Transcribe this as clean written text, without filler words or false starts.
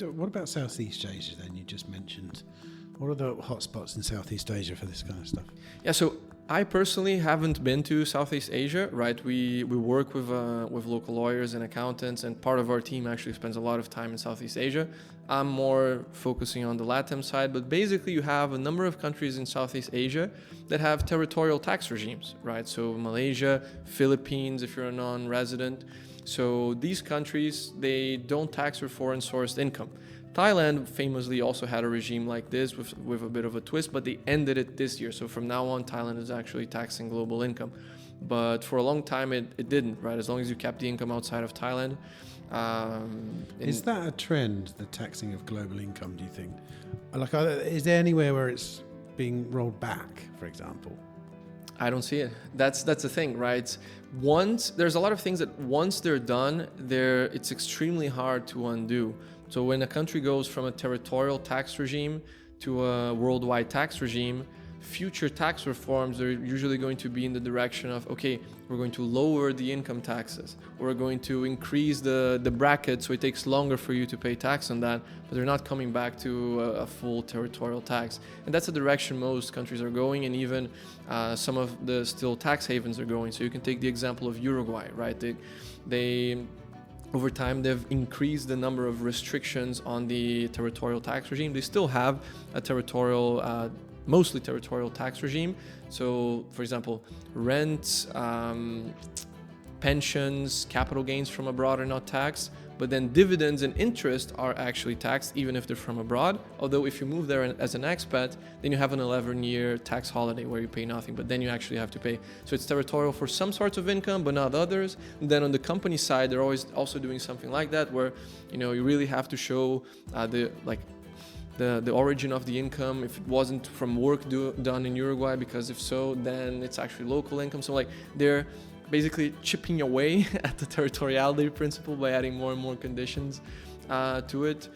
What about Southeast Asia then? You just mentioned. What are the hotspots in Southeast Asia for this kind of stuff? Yeah, so I personally haven't been to Southeast Asia, right? We work with local lawyers and accountants, and part of our team actually spends a lot of time in Southeast Asia. I'm more focusing on the LATAM side, but basically you have a number of countries in Southeast Asia that have territorial tax regimes, right? So Malaysia, Philippines, if you're a non-resident. So these countries, they don't tax for foreign sourced income. Thailand famously also had a regime like this with a bit of a twist, but they ended it this year. So from now on, Thailand is actually taxing global income. But for a long time, it didn't, right? As long as you kept the income outside of Thailand. Is that a trend, the taxing of global income, do you think? Like, is there anywhere where it's being rolled back, for example? I don't see it. That's the thing, right? There's a lot of things that once they're done, it's extremely hard to undo. So when a country goes from a territorial tax regime to a worldwide tax regime, future tax reforms are usually going to be in the direction of, okay, we're going to lower the income taxes. We're going to increase the bracket so it takes longer for you to pay tax on that, but they're not coming back to a full territorial tax. And that's the direction most countries are going, and even some of the still tax havens are going. So you can take the example of Uruguay, right? They over time, they've increased the number of restrictions on the territorial tax regime. They still have a mostly territorial tax regime. So, for example, rent, pensions, capital gains from abroad are not taxed, but then dividends and interest are actually taxed even if they're from abroad. Although if you move there as an expat, then you have an 11-year tax holiday where you pay nothing, but then you actually have to pay. So it's territorial for some sorts of income, but not others. And then on the company side, they're always also doing something like that, where you really have to show the origin of the income, if it wasn't from work done in Uruguay, because if so, then it's actually local income. So they're basically chipping away at the territoriality principle by adding more and more conditions to it.